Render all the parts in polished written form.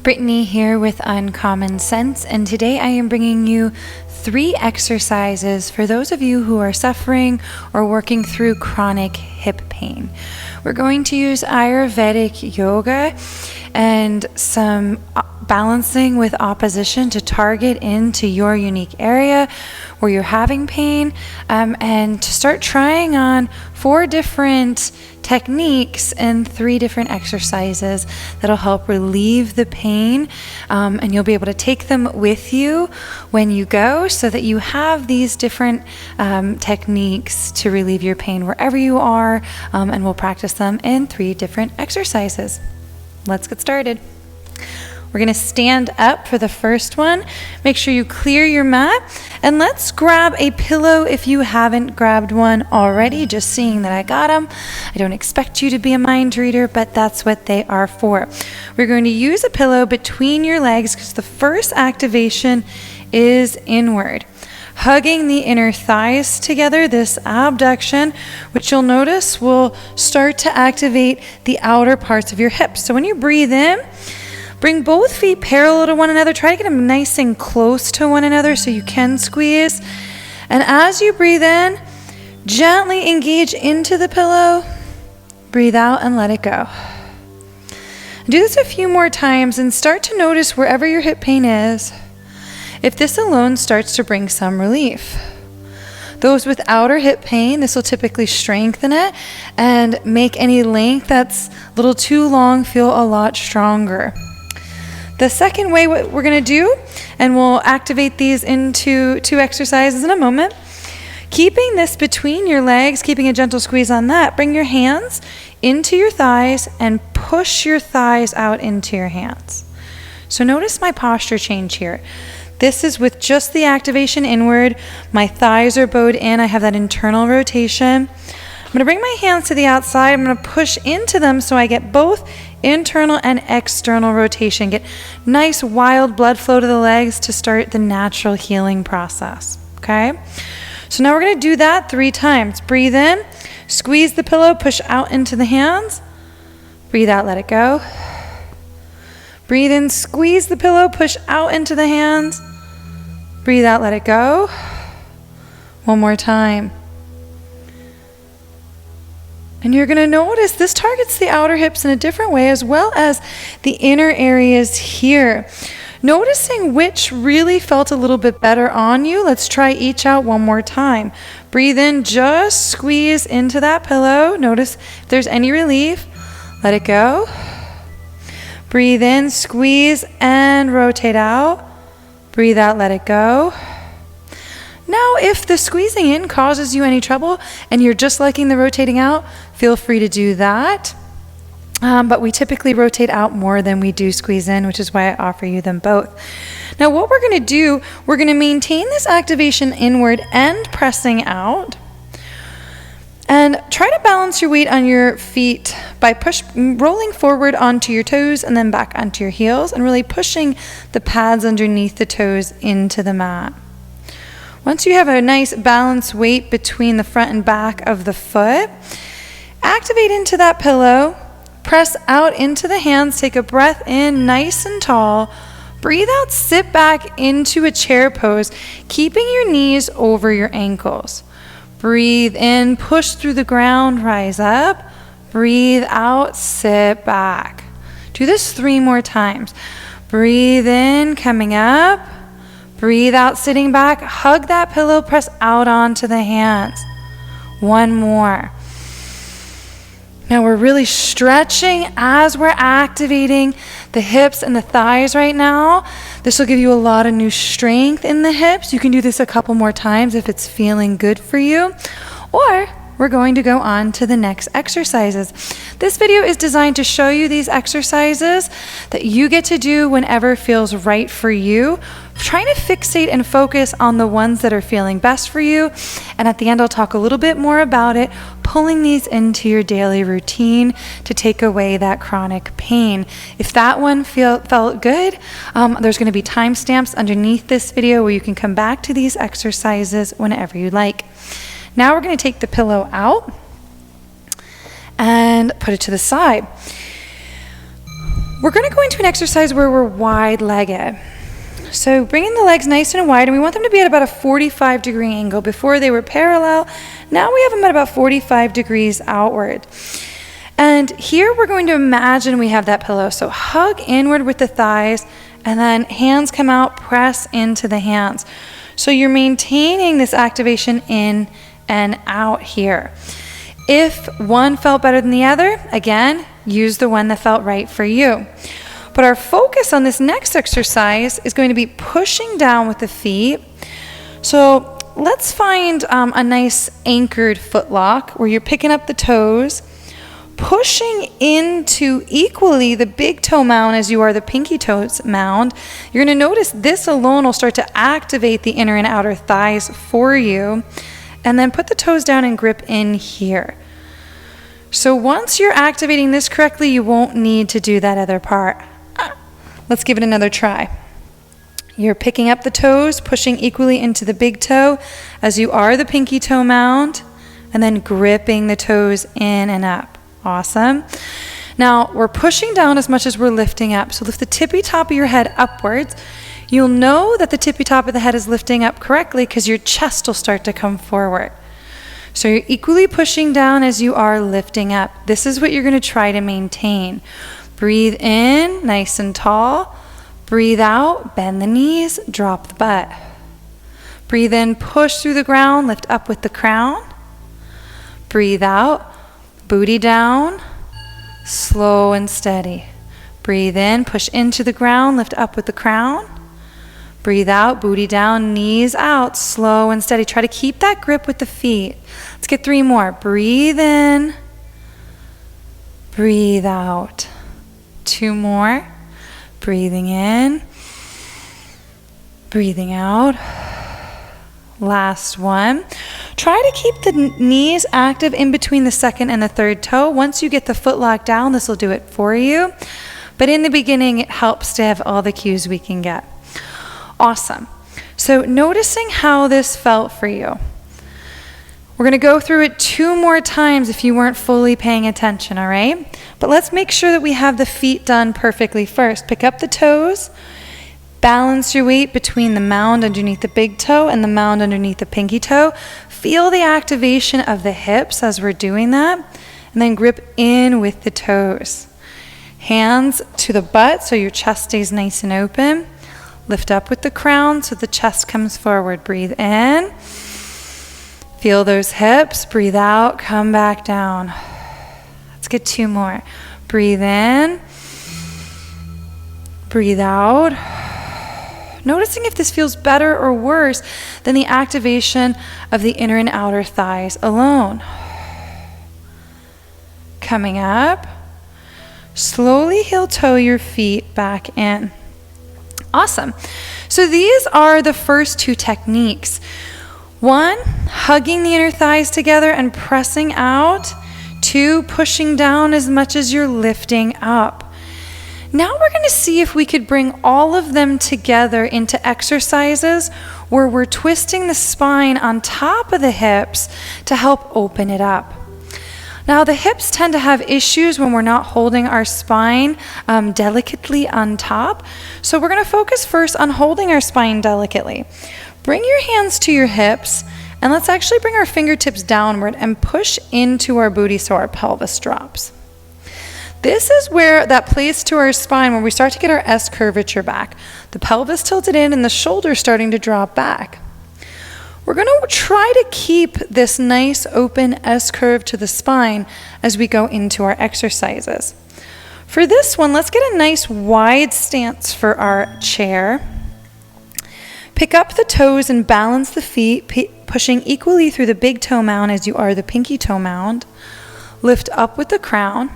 Brittany here with Uncommon Sense, and today I am bringing you 3 exercises for those of you who are suffering or working through chronic hip pain. We're going to use Ayurvedic yoga and some balancing with opposition to target into your unique area where you're having pain, and to start trying on 4 different techniques and 3 different exercises that'll help relieve the pain, and you'll be able to take them with you when you go so that you have these different techniques to relieve your pain wherever you are, and we'll practice them in 3 different exercises. Let's get started. We're going to stand up for the first one. Make sure you clear your mat, and let's grab a pillow if you haven't grabbed one already. Just seeing that I got them. I don't expect you to be a mind reader, but that's what they are for. We're going to use a pillow between your legs because the first activation is inward. Hugging the inner thighs together, this abduction, which you'll notice will start to activate the outer parts of your hips. So when you breathe in, bring both feet parallel to one another. Try to get them nice and close to one another so you can squeeze. And as you breathe in, gently engage into the pillow. Breathe out and let it go. Do this a few more times and start to notice wherever your hip pain is, if this alone starts to bring some relief. Those with outer hip pain, this will typically strengthen it and make any length that's a little too long feel a lot stronger. The second way, what we're going to do, and we'll activate these into 2 exercises in a moment, keeping this between your legs, keeping a gentle squeeze on that, bring your hands into your thighs and push your thighs out into your hands. So notice my posture change here. This is with just the activation inward. My thighs are bowed in. I have that internal rotation. I'm going to bring my hands to the outside. I'm going to push into them so I get both internal and external rotation. Get nice wild blood flow to the legs to start the natural healing process. Okay? So now we're going to do that 3 times. Breathe in, squeeze the pillow, push out into the hands. Breathe out, let it go. Breathe in, squeeze the pillow, push out into the hands. Breathe out, let it go. One more time. And you're going to notice this targets the outer hips in a different way as well as the inner areas here. Noticing which really felt a little bit better on you. Let's try each out one more time. Breathe in, just squeeze into that pillow. Notice if there's any relief. Let it go. Breathe in, squeeze, and rotate out. Breathe out, let it go. Now, if the squeezing in causes you any trouble and you're just liking the rotating out, feel free to do that. But we typically rotate out more than we do squeeze in, which is why I offer you them both. Now, what we're going to do, we're going to maintain this activation inward and pressing out. And try to balance your weight on your feet by rolling forward onto your toes and then back onto your heels and really pushing the pads underneath the toes into the mat. Once you have a nice balanced weight between the front and back of the foot, activate into that pillow, press out into the hands, take a breath in nice and tall, breathe out, sit back into a chair pose, keeping your knees over your ankles. Breathe in, push through the ground, rise up. Breathe out, sit back. Do this 3 more times. Breathe in, coming up. Breathe out, sitting back. Hug that pillow, press out onto the hands. 1 more. Now we're really stretching as we're activating the hips and the thighs right now. This will give you a lot of new strength in the hips. You can do this a couple more times if it's feeling good for you. Or we're going to go on to the next exercises. This video is designed to show you these exercises that you get to do whenever feels right for you. Trying to fixate and focus on the ones that are feeling best for you. And at the end, I'll talk a little bit more about it, pulling these into your daily routine to take away that chronic pain. If that one felt good, there's going to be timestamps underneath this video where you can come back to these exercises whenever you like. Now we're going to take the pillow out and put it to the side. We're going to go into an exercise where we're wide-legged. So bringing the legs nice and wide, and we want them to be at about a 45-degree angle. Before they were parallel, now we have them at about 45 degrees outward. And here we're going to imagine we have that pillow. So hug inward with the thighs, and then hands come out, press into the hands. So you're maintaining this activation in and out here. If one felt better than the other, again, use the one that felt right for you. But our focus on this next exercise is going to be pushing down with the feet. So let's find a nice anchored foot lock where you're picking up the toes, pushing into equally the big toe mound as you are the pinky toes mound. You're going to notice this alone will start to activate the inner and outer thighs for you. And then put the toes down and grip in here. So once you're activating this correctly, you won't need to do that other part. Let's give it another try. You're picking up the toes, pushing equally into the big toe as you are the pinky toe mound, and then gripping the toes in and up. Awesome. Now we're pushing down as much as we're lifting up. So lift the tippy top of your head upwards. You'll know that the tippy top of the head is lifting up correctly because your chest will start to come forward. So you're equally pushing down as you are lifting up. This is what you're going to try to maintain. Breathe in, nice and tall. Breathe out, bend the knees, drop the butt. Breathe in, push through the ground, lift up with the crown. Breathe out, booty down, slow and steady. Breathe in, push into the ground, lift up with the crown. Breathe out, booty down, knees out, slow and steady. Try to keep that grip with the feet. Let's get 3 more. Breathe in, breathe out. 2 more. Breathing in, breathing out. Last one. Try to keep the knees active in between the second and the third toe. Once you get the foot locked down, this will do it for you. But in the beginning, it helps to have all the cues we can get. Awesome. So noticing how this felt for you. We're going to go through it 2 more times if you weren't fully paying attention, all right? But let's make sure that we have the feet done perfectly first. Pick up the toes. Balance your weight between the mound underneath the big toe and the mound underneath the pinky toe. Feel the activation of the hips as we're doing that. And then grip in with the toes. Hands to the butt so your chest stays nice and open. Lift up with the crown so the chest comes forward. Breathe in. Feel those hips. Breathe out. Come back down. Let's get 2 more. Breathe in. Breathe out. Noticing if this feels better or worse than the activation of the inner and outer thighs alone. Coming up. Slowly heel toe your feet back in. Awesome. So these are the first 2 techniques. 1, hugging the inner thighs together and pressing out. 2, pushing down as much as you're lifting up. Now we're going to see if we could bring all of them together into exercises where we're twisting the spine on top of the hips to help open it up. Now the hips tend to have issues when we're not holding our spine delicately on top. So we're going to focus first on holding our spine delicately. Bring your hands to your hips and let's actually bring our fingertips downward and push into our booty so our pelvis drops. This is where that plays to our spine where we start to get our S curvature back. The pelvis tilted in and the shoulders starting to drop back. We're going to try to keep this nice open S curve to the spine as we go into our exercises. For this one, let's get a nice wide stance for our chair. Pick up the toes and balance the feet, pushing equally through the big toe mound as you are the pinky toe mound. Lift up with the crown.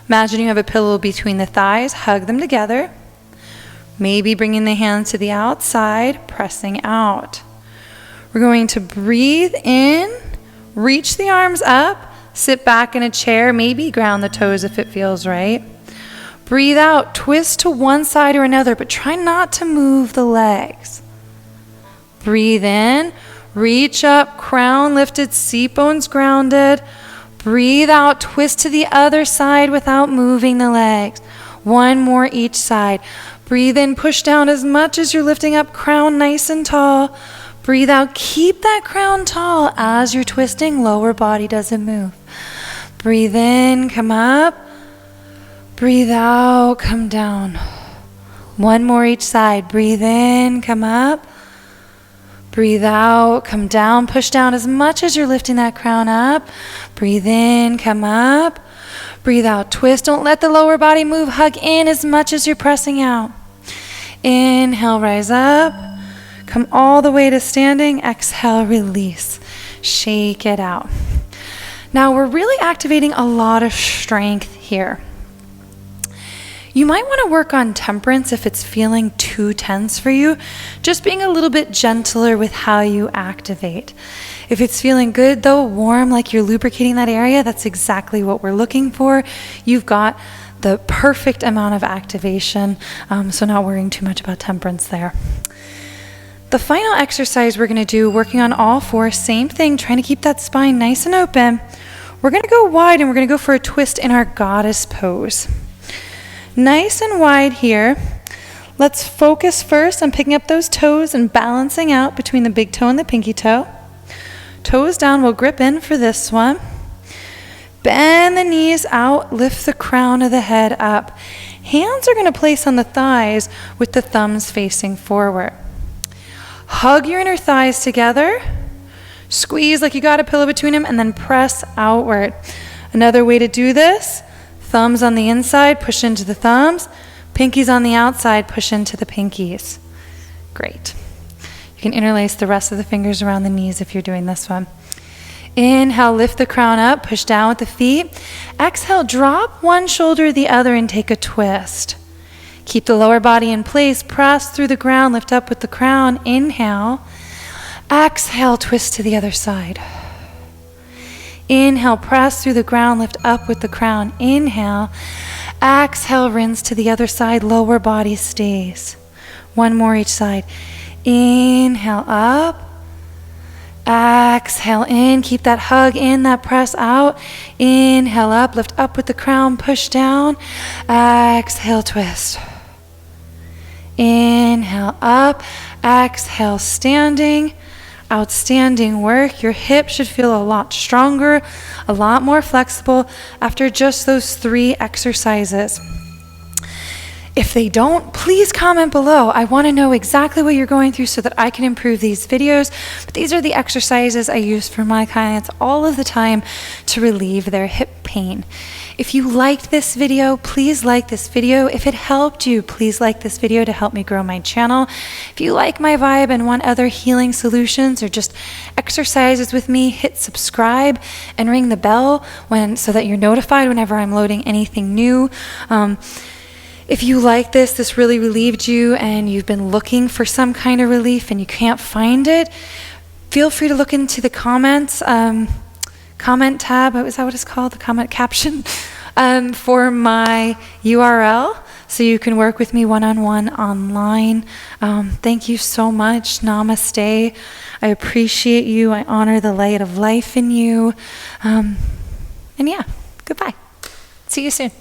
Imagine you have a pillow between the thighs, hug them together. Maybe bringing the hands to the outside, pressing out. We're going to breathe in, reach the arms up, sit back in a chair, maybe ground the toes if it feels right. Breathe out, twist to one side or another, but try not to move the legs. Breathe in, reach up, crown lifted, seat bones grounded. Breathe out, twist to the other side without moving the legs. One more each side. Breathe in, push down as much as you're lifting up, crown nice and tall. Breathe out, keep that crown tall as you're twisting, lower body doesn't move. Breathe in, come up. Breathe out, come down. One more each side. Breathe in, come up. Breathe out, come down, push down as much as you're lifting that crown up. Breathe in, come up. Breathe out, twist. Don't let the lower body move. Hug in as much as you're pressing out. Inhale, rise up. Come all the way to standing. Exhale, release. Shake it out. Now we're really activating a lot of strength here. You might want to work on temperance if it's feeling too tense for you, just being a little bit gentler with how you activate. If it's feeling good though, warm, like you're lubricating that area, that's exactly what we're looking for. You've got the perfect amount of activation, so not worrying too much about temperance there. The final exercise we're going to do, working on all fours, same thing, trying to keep that spine nice and open. We're going to go wide and we're going to go for a twist in our goddess pose. Nice and wide here. Let's focus first on picking up those toes and balancing out between the big toe and the pinky toe. Toes down, we'll grip in for this one. Bend the knees out, lift the crown of the head up. Hands are going to place on the thighs with the thumbs facing forward. Hug your inner thighs together. Squeeze like you got a pillow between them and then press outward. Another way to do this, thumbs on the inside, push into the thumbs. Pinkies on the outside, push into the pinkies. Great. You can interlace the rest of the fingers around the knees if you're doing this one. Inhale, lift the crown up, push down with the feet. Exhale, drop one shoulder to the other and take a twist. Keep the lower body in place, press through the ground, lift up with the crown. Inhale. Exhale, twist to the other side. Inhale, press through the ground, lift up with the crown. Inhale. Exhale, rinse to the other side, lower body stays. One more each side. Inhale, up. Exhale in, keep that hug in, that press out. Inhale up, lift up with the crown, push down. Exhale, twist. Inhale up, exhale, standing. Outstanding work. Your hips should feel a lot stronger, a lot more flexible after just those 3 exercises. If they don't, please comment below. I want to know exactly what you're going through so that I can improve these videos. But these are the exercises I use for my clients all of the time to relieve their hip pain. If you liked this video, please like this video. If it helped you, please like this video to help me grow my channel. If you like my vibe and want other healing solutions or just exercises with me, hit subscribe and ring the bell so that you're notified whenever I'm loading anything new. If you like this really relieved you and you've been looking for some kind of relief and you can't find it, feel free to look into the comments, comment tab, is that what it's called? The comment caption for my URL so you can work with me one-on-one online. Thank you so much. Namaste. I appreciate you. I honor the light of life in you. And yeah, goodbye. See you soon.